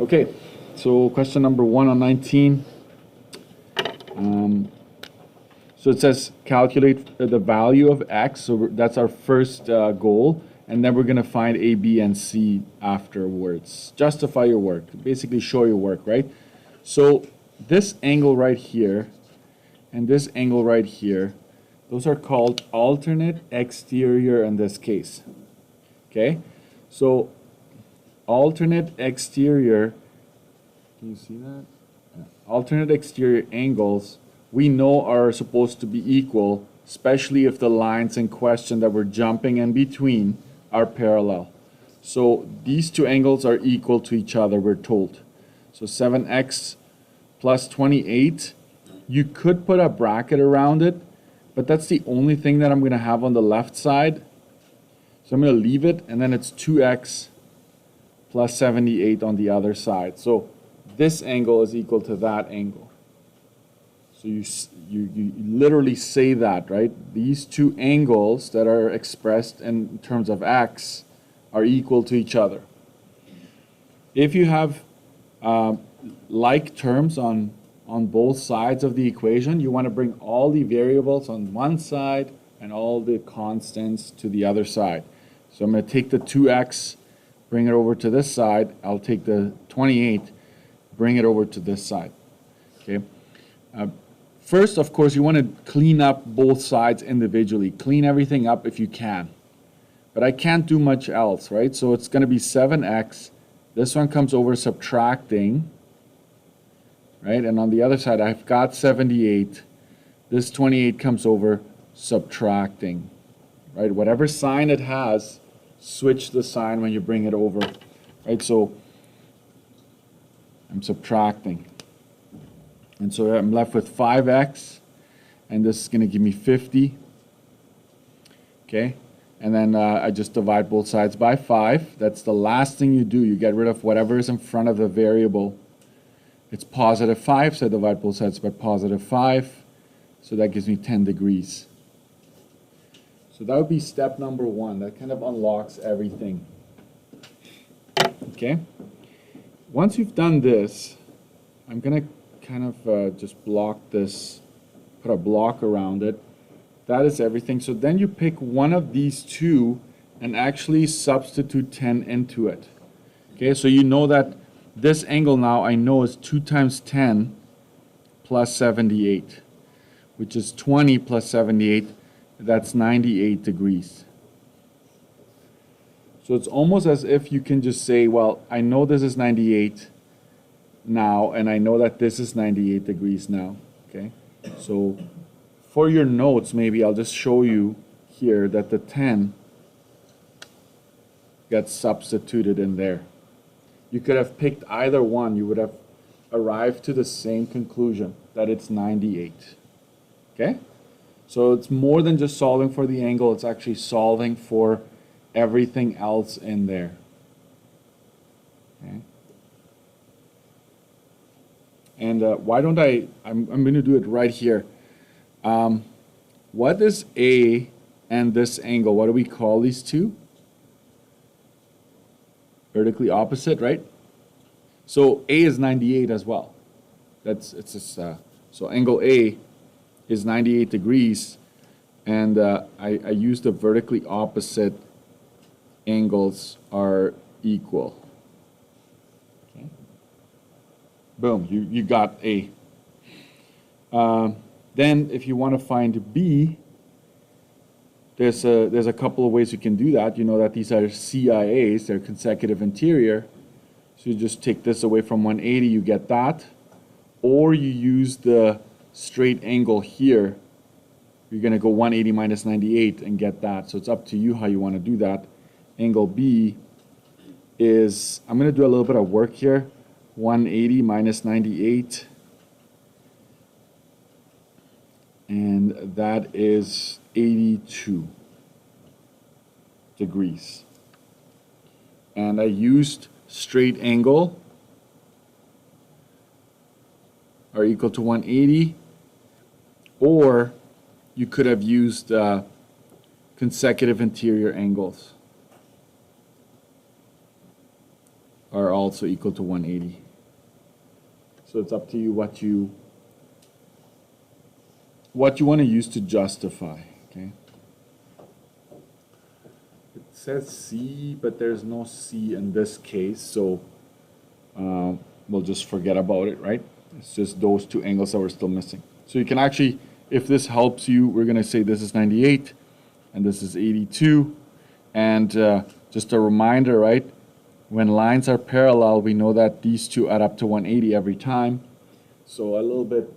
Okay, so question number 1 on 19. So it says calculate the value of x, so that's our first goal, and then we're going to find a, b, and c afterwards. Justify your work, basically show your work, right? So this angle right here and this angle right here, those are called alternate exterior in this case. Okay, so alternate exterior, can you see that? Yeah. Alternate exterior angles we know are supposed to be equal, especially if the lines in question that we're jumping in between are parallel. So these two angles are equal to each other, we're told. So 7x plus 28, you could put a bracket around it, but that's the only thing that I'm going to have on the left side. So I'm going to leave it, and then it's 2x plus 78 on the other side. So this angle is equal to that angle. So you literally say that, right? These two angles that are expressed in terms of x are equal to each other. If you have like terms on both sides of the equation, you want to bring all the variables on one side and all the constants to the other side. So I'm going to take the 2x, bring it over to this side. I'll take the 28, bring it over to this side. Okay. First, of course, you want to clean up both sides individually. Clean everything up if you can. But I can't do much else, right? So it's going to be 7x. This one comes over subtracting, right? And on the other side, I've got 78. This 28 comes over subtracting, right? Whatever sign it has, switch the sign when you bring it over, right? So I'm subtracting. And so I'm left with 5x, and this is going to give me 50. Okay, and then I just divide both sides by 5. That's the last thing you do. You get rid of whatever is in front of the variable. It's positive 5, so I divide both sides by positive 5. So that gives me 10 degrees. So that would be step number 1. That kind of unlocks everything. Okay, once you've done this, I'm going to kind of just block this, put a block around it. That is everything. So then you pick one of these two and actually substitute 10 into it. Okay, so you know that this angle now I know is 2 times 10 plus 78, which is 20 plus 78. That's 98 degrees. So it's almost as if you can just say, well, I know this is 98 now, and I know that this is 98 degrees now. Okay, so for your notes, maybe I'll just show you here that the 10 gets substituted in there. You could have picked either one. You would have arrived to the same conclusion, that it's 98. Okay, so it's more than just solving for the angle. It's actually solving for everything else in there. Okay. And why don't I'm going to do it right here. What is A and this angle? What do we call these two? Vertically opposite, right? So A is 98 as well. So angle A is 98 degrees, and I use the vertically opposite angles are equal. Boom, you got A. Then if you want to find B, there's a couple of ways you can do that. You know that these are CIAs, they're consecutive interior. So you just take this away from 180, you get that. Or you use the straight angle here. You're going to go 180 minus 98 and get that. So it's up to you how you want to do that. Angle B is, I'm going to do a little bit of work here. 180 minus 98, and that is 82 degrees. And I used straight angle are equal to 180, or you could have used consecutive interior angles. are also equal to 180. So it's up to you what you want to use to justify. Okay. It says C, but there's no C in this case, so we'll just forget about it, right? It's just those two angles that we're still missing. So you can actually, if this helps you, we're going to say this is 98 and this is 82. And just a reminder, right? When lines are parallel, we know that these two add up to 180 every time. So a little bit,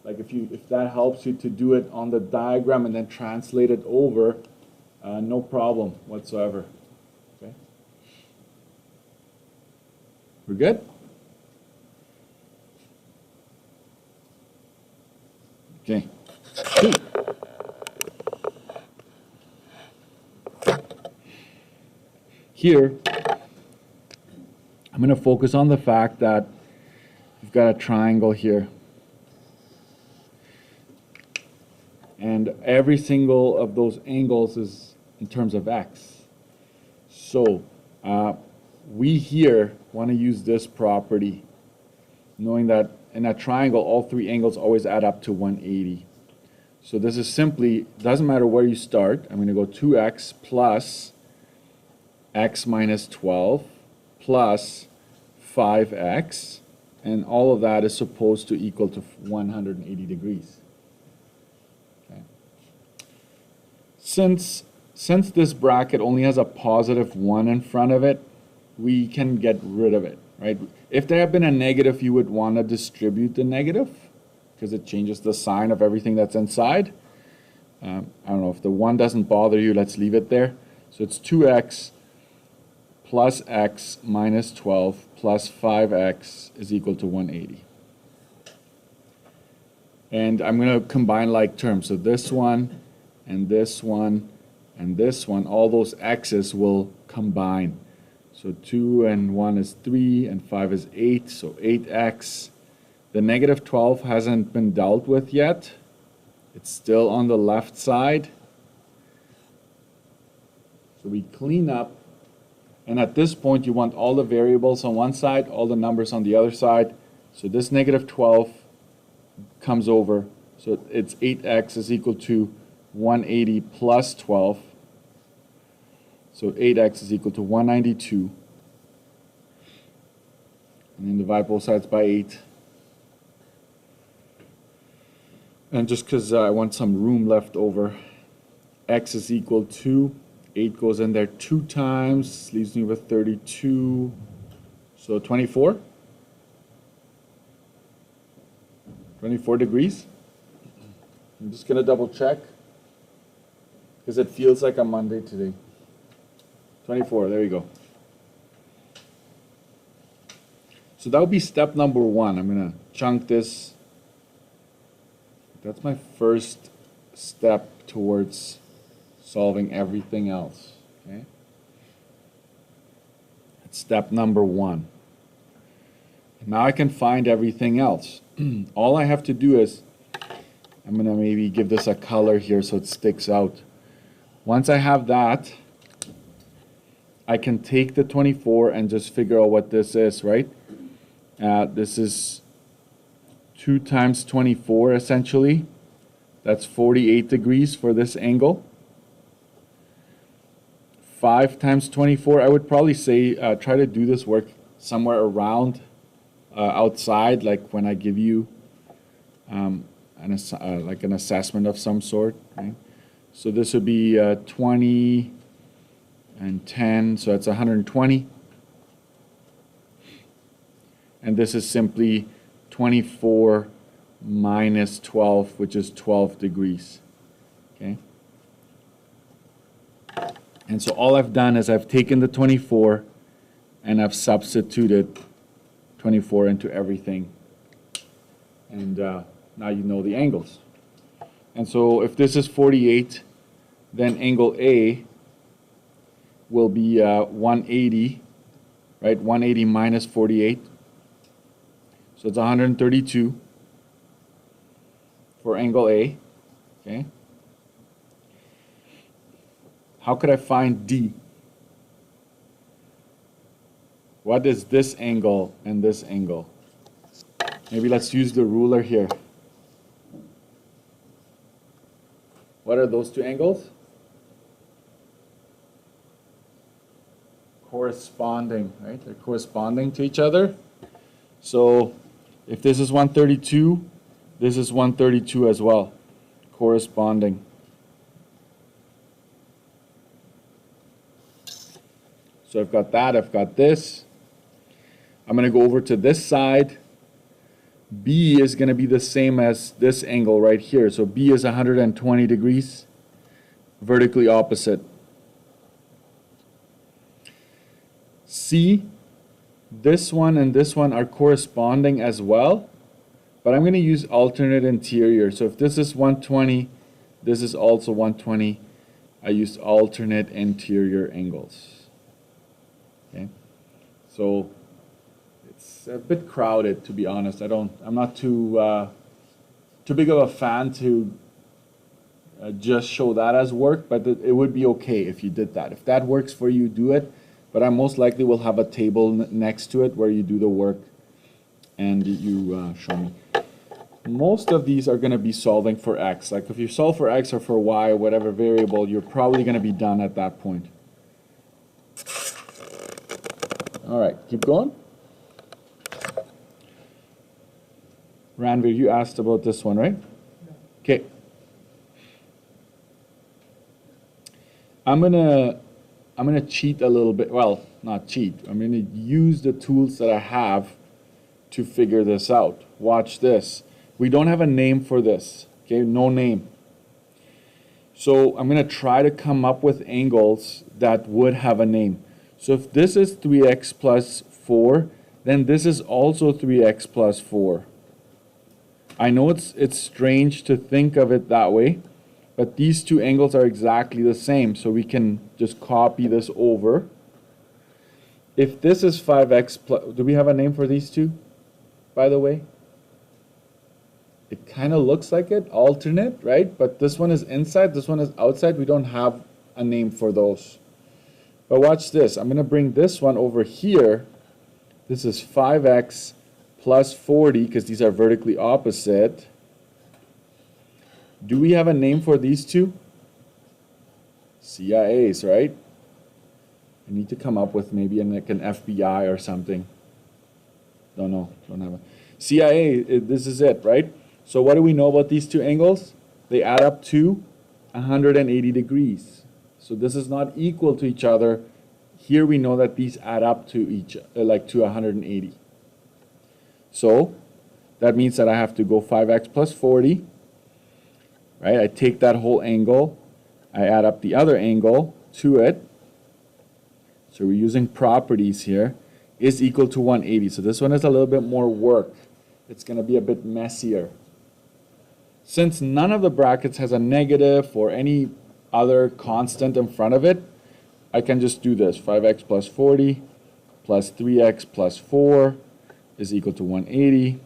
like if that helps you to do it on the diagram and then translate it over, no problem whatsoever. Okay. We're good? Okay. Here, I'm going to focus on the fact that you've got a triangle here. And every single of those angles is in terms of x. So we here want to use this property, knowing that in a triangle, all three angles always add up to 180. So this is simply, doesn't matter where you start, I'm going to go 2x plus x minus 12 plus 5x, and all of that is supposed to equal to 180 degrees. Okay. Since this bracket only has a positive 1 in front of it, we can get rid of it, right? If there had been a negative, you would want to distribute the negative because it changes the sign of everything that's inside. I don't know, if the 1 doesn't bother you, let's leave it there. So it's 2x plus x minus 12 plus 5x is equal to 180. And I'm going to combine like terms. So this one and this one and this one, all those x's will combine. So 2 and 1 is 3 and 5 is 8, so 8x. The negative 12 hasn't been dealt with yet. It's still on the left side. So we clean up. And at this point, you want all the variables on one side, all the numbers on the other side. So this negative 12 comes over. So it's 8x is equal to 180 plus 12. So 8x is equal to 192. And then divide both sides by 8. And just because I want some room left over, x is equal to 8 goes in there 2 times, leaves me with 32. So 24? 24 degrees? I'm just going to double check because it feels like a Monday today. 24, there you go. So that would be step number 1. I'm going to chunk this. That's my first step towards solving everything else. Okay? That's step number 1. Now I can find everything else. All I have to do is, I'm going to maybe give this a color here so it sticks out. Once I have that, I can take the 24 and just figure out what this is, right? This is 2 times 24 essentially. That's 48 degrees for this angle. 5 times 24, I would probably say try to do this work somewhere around outside, like when I give you like an assessment of some sort. Okay? So this would be 20 and 10, so that's 120. And this is simply 24 minus 12, which is 12 degrees. Okay? And so all I've done is I've taken the 24 and I've substituted 24 into everything. And now you know the angles. And so if this is 48, then angle A will be 180, right? 180 minus 48. So it's 132 for angle A. Okay. How could I find D? What is this angle and this angle? Maybe let's use the ruler here. What are those two angles? Corresponding, right? They're corresponding to each other. So if this is 132, this is 132 as well, corresponding. So I've got that, I've got this. I'm going to go over to this side. B is going to be the same as this angle right here. So B is 120 degrees, vertically opposite. C, this one and this one are corresponding as well, but I'm going to use alternate interior. So if this is 120, this is also 120. I used alternate interior angles. Okay, so it's a bit crowded, to be honest. I'm not too big of a fan to just show that as work, but it would be okay if you did that. If that works for you, do it. But I most likely will have a table next to it where you do the work and you show me. Most of these are going to be solving for x. Like if you solve for x or for y or whatever variable, you're probably going to be done at that point. All right, keep going. Ranveer, you asked about this one, right? Okay. I'm gonna cheat a little bit. Well, not cheat. I'm gonna use the tools that I have to figure this out. Watch this. We don't have a name for this. Okay, no name. So I'm gonna try to come up with angles that would have a name. So if this is 3x plus 4, then this is also 3x plus 4. I know it's strange to think of it that way, but these two angles are exactly the same, so we can just copy this over. If this is 5x plus, do we have a name for these two, by the way? It kind of looks like it, alternate, right? But this one is inside, this one is outside. We don't have a name for those. But watch this. I'm going to bring this one over here. This is 5x plus 40, because these are vertically opposite. Do we have a name for these two? CIAs, right? I need to come up with maybe like an FBI or something. Don't know. Don't have a CIA. This is it, right? So what do we know about these two angles? They add up to 180 degrees. So this is not equal to each other. Here we know that these add up to to 180. So that means that I have to go 5x plus 40. Right? I take that whole angle, I add up the other angle to it. So we're using properties here, is equal to 180. So this one is a little bit more work. It's going to be a bit messier. Since none of the brackets has a negative or any other constant in front of it, I can just do this. 5x plus 40 plus 3x plus 4 is equal to 180.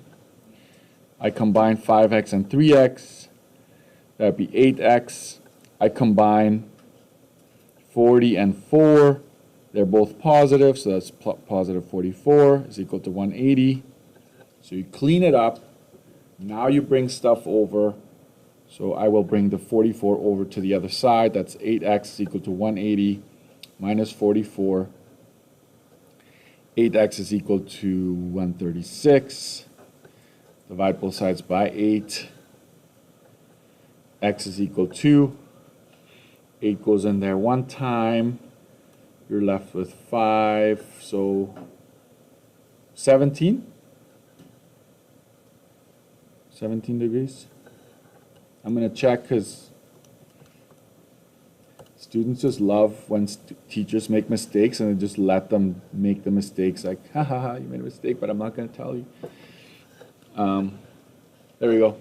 I combine 5x and 3x. That would be 8x. I combine 40 and 4. They're both positive, so that's positive 44 is equal to 180. So you clean it up. Now you bring stuff over. So I will bring the 44 over to the other side. That's 8x is equal to 180 minus 44. 8x is equal to 136. Divide both sides by 8. X is equal to 8 goes in there one time. You're left with 5, so 17 degrees. I'm going to check because students just love when teachers make mistakes and they just let them make the mistakes, like, ha ha ha, you made a mistake, but I'm not going to tell you. There we go,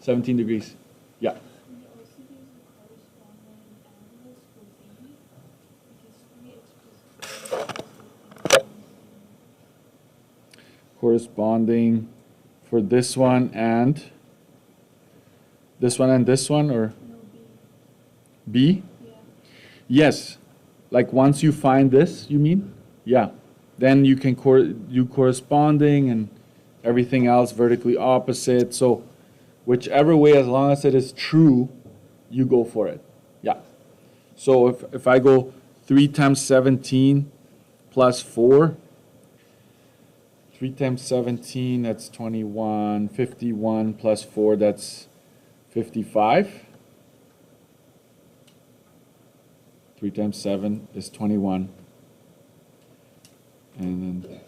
17 degrees. Yeah. Corresponding for this one and this one and this one, or B? Yeah. Yes. Like once you find this, you mean? Yeah. Then you can do corresponding and everything else vertically opposite. So whichever way, as long as it is true, you go for it. Yeah. So if I go 3 times 17 plus 4, 3 times 17, that's 21. 51 plus 4, that's 55. 3 times 7 is 21. And then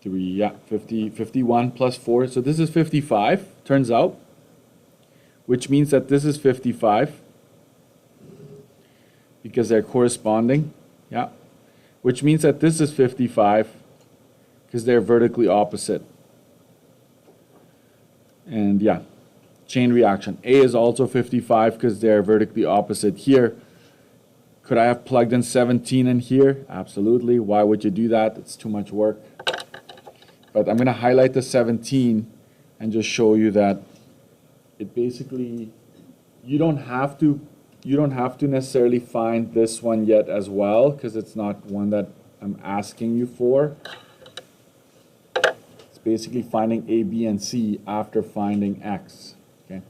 3, yeah, 51 plus 4. So this is 55, turns out, which means that this is 55 because they're corresponding, yeah, which means that this is 55 because they're vertically opposite. And yeah, chain reaction. A is also 55 because they're vertically opposite here. Could I have plugged in 17 in here? Absolutely. Why would you do that? It's too much work. But I'm going to highlight the 17 and just show you that it basically, you don't have to necessarily find this one yet as well, because it's not one that I'm asking you for. It's basically finding A, B, and C after finding X. Okay.